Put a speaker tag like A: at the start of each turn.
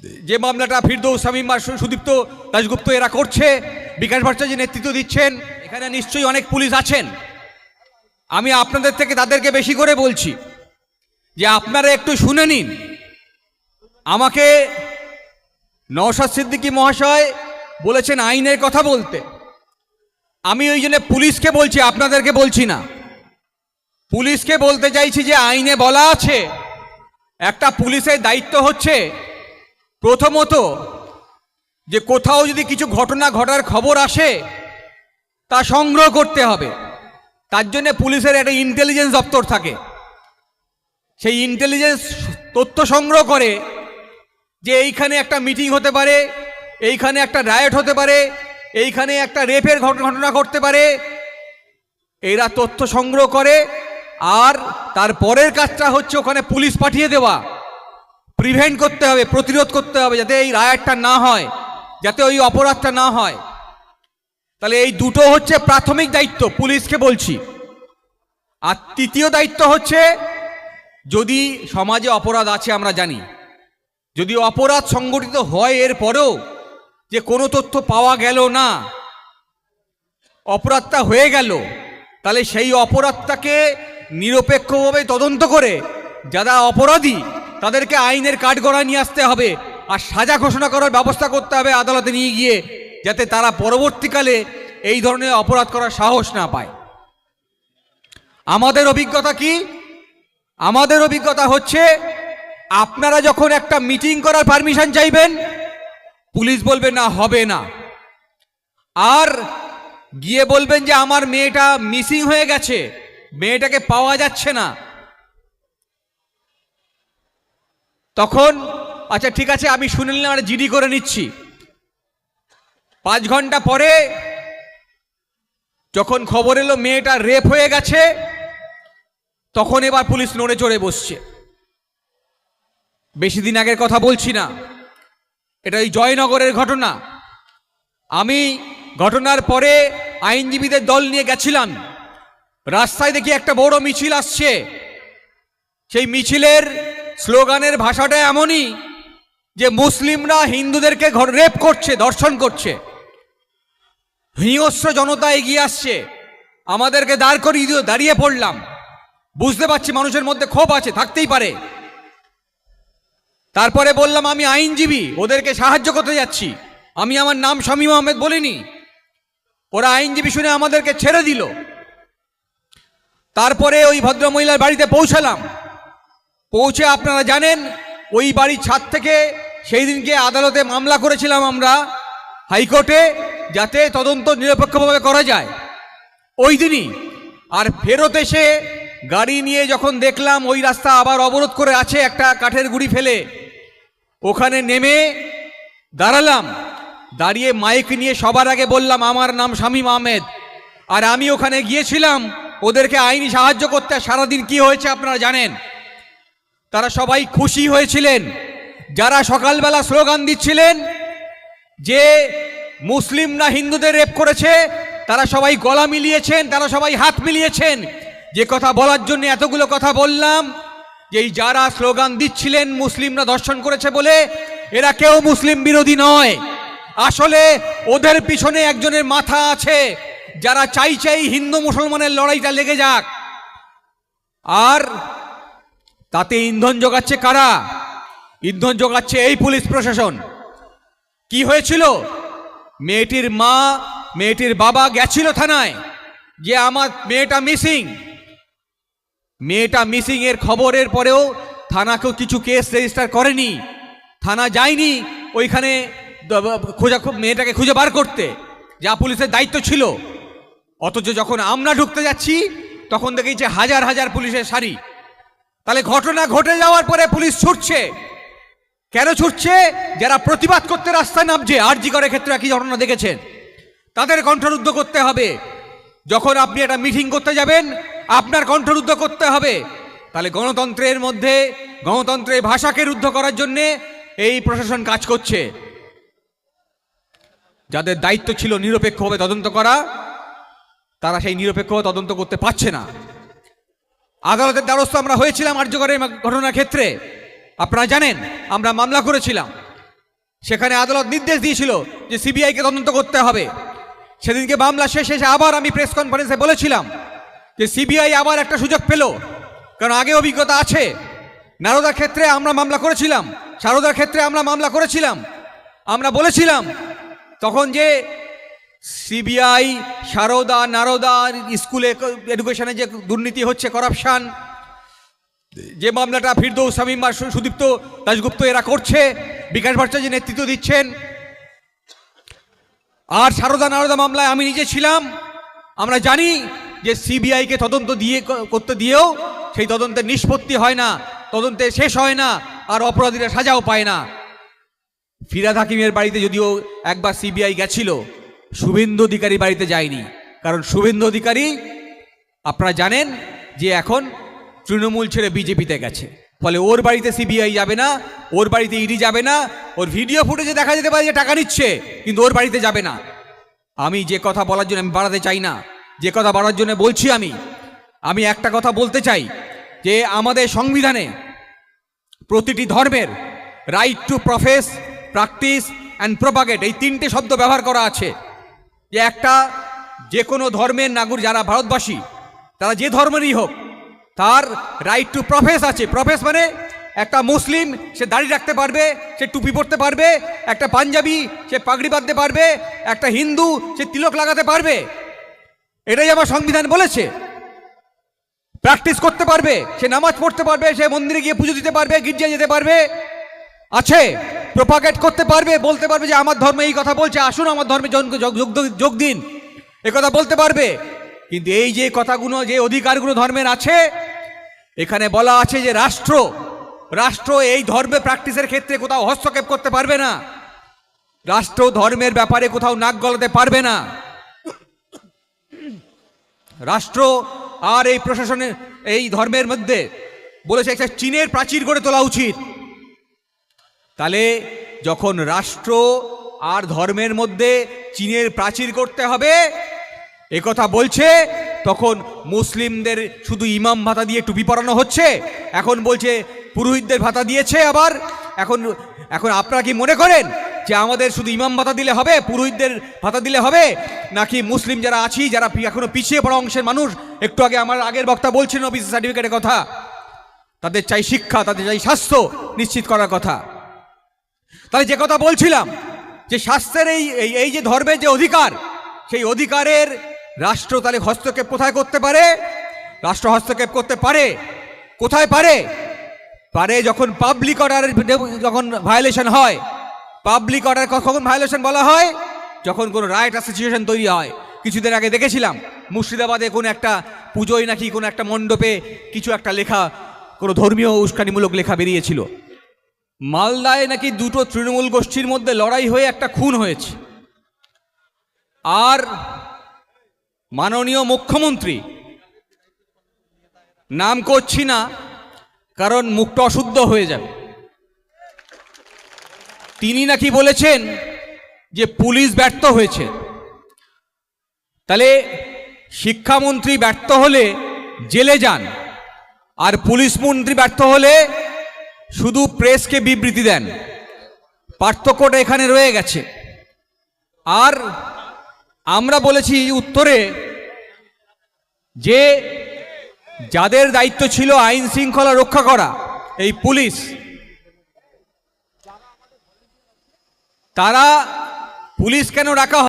A: যে মামলাটা ফিরদৌস শামীম আর সুদীপ্ত দাশগুপ্ত এরা করছে, বিকাশ ভট্টাচার্য নেতৃত্ব দিচ্ছেন, এখানে নিশ্চয়ই অনেক পুলিশ আছেন। আমি আপনাদের থেকে তাদেরকে বেশি করে বলছি যে আপনারা একটু শুনে নিন। আমাকে নওশাদ সিদ্দিকী মহাশয় বলেছেন আইনের কথা বলতে। আমি ওই জন্য পুলিশকে বলছি, আপনাদেরকে বলছি না। পুলিশকে বলতে চাইছি যে আইনে বলা আছে একটা পুলিশের দায়িত্ব হচ্ছে প্রথমত যে কোথাও যদি কিছু ঘটনা ঘটার খবর আসে তা সংগ্রহ করতে হবে। তার জন্য পুলিশের একটা ইন্টেলিজেন্স দপ্তর থাকে। সেই ইন্টেলিজেন্স তথ্য সংগ্রহ করে যে এইখানে একটা মিটিং হতে পারে, এইখানে একটা রায়ট হতে পারে, এইখানে একটা রেপের ঘটনা ঘটতে পারে। এরা তথ্য সংগ্রহ করে আর তার পরের কাজটা হচ্ছে ওখানে পুলিশ পাঠিয়ে দেওয়া, প্রিভেন্ট করতে হবে, প্রতিরোধ করতে হবে যাতে এই রায়টটা না হয়, যাতে ওই অপরাধটা না হয়। তাহলে এই দুটো হচ্ছে প্রাথমিক দায়িত্ব, পুলিশকে বলছি। আর তৃতীয় দায়িত্ব হচ্ছে যদি সমাজে অপরাধ আছে, আমরা জানি যদি অপরাধ সংগঠিত হয় এর পরেও যে কোনো তথ্য পাওয়া গেল না, অপরাধটা হয়ে গেল, তাহলে সেই অপরাধটাকে নিরপেক্ষভাবে তদন্ত করে যারা অপরাধী তাদেরকে আইনের কাঠগড়ায় নিয়ে আসতে হবে আর সাজা ঘোষণা করার ব্যবস্থা করতে হবে আদালতে নিয়ে গিয়ে, যাতে তারা পরবর্তীকালে এই ধরনের অপরাধ করার সাহস না পায়। আমাদের অভিজ্ঞতা কি? আমাদের অভিজ্ঞতা হচ্ছে আপনারা যখন একটা মিটিং করার পারমিশন চাইবেন, পুলিশ বলবে না, হবে না। আর গিয়ে বলবেন যে আমার মেয়েটা মিসিং হয়ে গেছে, মেয়েটাকে পাওয়া যাচ্ছে না, তখন আচ্ছা ঠিক আছে আমি শুনে নিলাম, আর জিডি করে নিচ্ছি। 5 ঘন্টা পরে যখন খবর এলো মেয়েটা রেপ হয়ে গেছে, তখন এবার পুলিশ নড়ে চড়ে বসছে। বেশি দিন আগের কথা বলছি না, এটা এই জয়নগরের ঘটনা। আমি ঘটনার পরে আইনজীবীদের দল নিয়ে গেছিলাম, রাস্তায় দেখি একটা বড় মিছিল আসছে। সেই মিছিলের স্লোগানের ভাষাটা এমনই যে মুসলিমরা হিন্দুদেরকে রেপ করছে, ধর্ষণ করছে। হিংস্র জনতা এগিয়ে আসছে, আমাদেরকে দাঁড় করিয়ে দাঁড়িয়ে পড়লাম। বুঝতে পারছি মানুষের মধ্যে ক্ষোভ আছে, থাকতেই পারে। তারপরে বললাম আমি আইনজীবী, ওদেরকে সাহায্য করতে যাচ্ছি, আমি আমার নাম শামীম আহমেদ বলিনি। ওরা আইনজীবী শুনে আমাদেরকে ছেড়ে দিল। তারপরে ওই ভদ্রমহিলার বাড়িতে পৌঁছালাম। পৌঁছে আপনারা জানেন ওই বাড়ির ছাদ থেকে সেই দিনকে আদালতে মামলা করেছিলাম আমরা হাইকোর্টে, যাতে তদন্ত নিরপেক্ষভাবে করা যায় ওই দিনই। আর ফেরত এসে গাড়ি নিয়ে যখন দেখলাম ওই রাস্তা আবার অবরোধ করে আছে একটা কাঠের গুঁড়ি ফেলে, ওখানে নেমে দাঁড়ালাম। দাঁড়িয়ে মাইক নিয়ে সবার আগে বললাম আমার নাম শামীম আহমেদ, আর আমি ওখানে গিয়েছিলাম ওদেরকে আইনি সাহায্য করতে। সারাদিন কি হয়েছে আপনারা জানেন। তারা সবাই খুশি হয়েছিলেন। যারা সকালবেলা স্লোগান দিচ্ছিলেন যে মুসলিমরা হিন্দুদের রেপ করেছে, তারা সবাই গলা মিলিয়েছেন, তারা সবাই হাত মিলিয়েছেন। যে কথা বলার জন্য এতগুলো কথা বললাম, যে যারা স্লোগান দিচ্ছিলেন মুসলিমরা ধর্ষণ করেছে বলে, এরা কেউ মুসলিম বিরোধী নয়। আসলে ওদের পিছনে একজনের মাথা আছে যারা চাই হিন্দু মুসলমানের লড়াইটা লেগে যাক। আর তাতে ইন্ধন যোগাচ্ছে কারা? ইন্ধন যোগাচ্ছে এই পুলিশ প্রশাসন। কি হয়েছিল? মেয়েটির মা, মেয়েটির বাবা গেছিল থানায় যে আমার মেয়েটা মিসিং। মেয়েটা মিসিং এর খবরের পরেও থানাকেও কিছু কেস রেজিস্টার করেনি, থানা যায়নি ওইখানে মেয়েটাকে খুঁজে বার করতে, যা পুলিশের দায়িত্ব ছিল। অথচ যখন আমরা ঢুকতে যাচ্ছি তখন দেখেছি হাজার হাজার পুলিশের সারি। তাহলে ঘটনা ঘটে যাওয়ার পরে পুলিশ ছুটছে। কেন ছুটছে? যারা প্রতিবাদ করতে রাস্তায় নামছে, আরজি করের ক্ষেত্রে একই ঘটনা দেখেছেন, তাদের কণ্ঠরুদ্ধ করতে হবে। যখন আপনি একটা মিটিং করতে যাবেন আপনার কণ্ঠরুদ্ধ করতে হবে। তাহলে গণতন্ত্রের মধ্যে গণতন্ত্রের ভাষাকে রুদ্ধ করার জন্যে এই প্রশাসন কাজ করছে। যাদের দায়িত্ব ছিল নিরপেক্ষভাবে তদন্ত করা, তারা সেই নিরপেক্ষভাবে তদন্ত করতে পারছে না। আদালতের দ্বারস্থ আমরা হয়েছিলাম আরজি করের ঘটনার ক্ষেত্রে, আপনারা জানেন আমরা মামলা করেছিলাম। সেখানে আদালত নির্দেশ দিয়েছিল যে সিবিআইকে তদন্ত করতে হবে। সেদিনকে মামলা শেষে আবার আমি প্রেস কনফারেন্সে বলেছিলাম যে সিবিআই আবার একটা সুযোগ পেল, কারণ আগে অভিজ্ঞতা আছে। নারদার ক্ষেত্রে আমরা মামলা করেছিলাম, সারদার ক্ষেত্রে আমরা মামলা করেছিলাম। আমরা বলেছিলাম তখন যে সিবিআই সারদা নারদা স্কুলে এডুকেশনে যে দুর্নীতি হচ্ছে, করাপশান, যে মামলাটা ফিরদৌস শামীম বা সুদীপ্ত দাশগুপ্ত এরা করছে, বিকাশ ভট্টাচার্য নেতৃত্ব দিচ্ছেন, আর সারদা নারদা মামলায় আমি নিজে ছিলাম। আমরা জানি যে সিবিআইকে তদন্ত করতে দিয়েও সেই তদন্তের নিষ্পত্তি হয় না, তদন্তে শেষ হয় না, আর অপরাধীরা সাজাও পায় না। ফিরহাদ হাকিমের বাড়িতে যদিও একবার সিবিআই গেছিল, শুভেন্দু অধিকারী বাড়িতে যায়নি। কারণ শুভেন্দু অধিকারী আপনারা জানেন যে এখন তৃণমূল ছেড়ে বিজেপিতে গেছে, ফলে ওর বাড়িতে সিবিআই যাবে না, ওর বাড়িতে ইডি যাবে না। ওর ভিডিও ফুটেজে দেখা যেতে পারে যে টাকা নিচ্ছে, কিন্তু ওর বাড়িতে যাবে না। আমি যে কথা বলার জন্য আমি বাড়াতে চাই না, যে কথা বাড়ার জন্য বলছি আমি একটা কথা বলতে চাই যে আমাদের সংবিধানে প্রতিটি ধর্মের right to profess, practice and propagate এই তিনটে শব্দ ব্যবহার করা আছে। যে একটা যে কোনো ধর্মের নাগরিক যারা ভারতবাসী, তারা যে ধর্মেরই হোক, তার রাইট টু প্রফেস আছে। প্রফেস মানে একটা মুসলিম সে দাড়ি রাখতে পারবে, সে টুপি পরতে পারবে, একটা পাঞ্জাবি সে পাগড়ি বাঁধতে পারবে, একটা হিন্দু সে তিলক লাগাতে পারবে, এটাই আমার সংবিধান বলেছে। প্র্যাকটিস করতে পারবে, সে নামাজ পড়তে পারবে, সে মন্দিরে গিয়ে পুজো দিতে পারবে, গির্জায় যেতে পারবে, আছে। প্রপাগেট করতে পারবে, বলতে পারবে যে আমার ধর্মে এই কথা বলছে, আসুন আমার ধর্মে যোগ দিন, এ কথা বলতে পারবে। কিন্তু এই যে কথাগুলো, যে অধিকারগুলো ধর্মের আছে, এখানে বলা আছে যে রাষ্ট্র এই ধর্মে প্র্যাকটিসের ক্ষেত্রে কোথাও হস্তক্ষেপ করতে পারবে না, রাষ্ট্র ধর্মের ব্যাপারে কোথাও নাক গলাতে পারবে না। রাষ্ট্র আর এই প্রশাসনের এই ধর্মের মধ্যে বলেছে একটা চীনের প্রাচীর গড়ে তোলা উচিত। তাহলে যখন রাষ্ট্র আর ধর্মের মধ্যে চীনের প্রাচীর করতে হবে একথা বলছে, তখন মুসলিমদের শুধু ইমাম ভাতা দিয়ে টুপি পরানো হচ্ছে, এখন বলছে পুরোহিতদের ভাতা দিয়েছে। আবার এখন আপনারা কি মনে করেন যে আমাদের শুধু ইমাম ভাতা দিলে হবে, পুরোহিতদের ভাতা দিলে হবে, নাকি মুসলিম যারা আছি, যারা এখনো পিছিয়ে পড়া অংশের মানুষ, একটু আগে আমার আগের বক্তা বলছেন ওবিসি সার্টিফিকেটের কথা, তাদের চাই শিক্ষা, তাদের চাই স্বাস্থ্য নিশ্চিত করার কথা। তাহলে যে কথা বলছিলাম যে স্বাস্থ্যের এই যে ধর্মের যে অধিকার, সেই অধিকারের রাষ্ট্র তাহলে হস্তক্ষেপ কোথায় করতে পারে? রাষ্ট্র হস্তক্ষেপ করতে পারে কোথায় পারে যখন পাবলিক অর্ডারের যখন ভায়োলেশন হয়। পাবলিক অর্ডার কখন ভায়োলেশন বলা হয়? যখন কোনো রাইট অ্যাসোসিয়েশন তৈরি হয়। কিছুদিন আগে দেখেছিলাম মুর্শিদাবাদে কোনো একটা পুজোয় নাকি কোনো একটা মণ্ডপে কিছু একটা লেখা, কোনো ধর্মীয় উস্কানিমূলক লেখা বেরিয়েছিল। মালদায় নাকি দুটো তৃণমূল গোষ্ঠীর মধ্যে লড়াই হয়ে একটা খুন হয়েছে, আর মাননীয় মুখ্যমন্ত্রী, নাম করছি না কারণ মুখটা অশুদ্ধ হয়ে যাবে, তিনি নাকি বলেছেন যে পুলিশ ব্যর্থ হয়েছে। তাহলে শিক্ষামন্ত্রী ব্যর্থ হলে জেলে যান, আর পুলিশ মন্ত্রী ব্যর্থ হলে শুধু প্রেসকে বিবৃতি দেন। পার্থক্যটা এখানে রয়ে গেছে। আর আমরা বলেছি উত্তরে যে যাদের দায়িত্ব ছিল আইন শৃঙ্খলা রক্ষা করা, এই পুলিশ, তারা পুলিশ কেন রাখা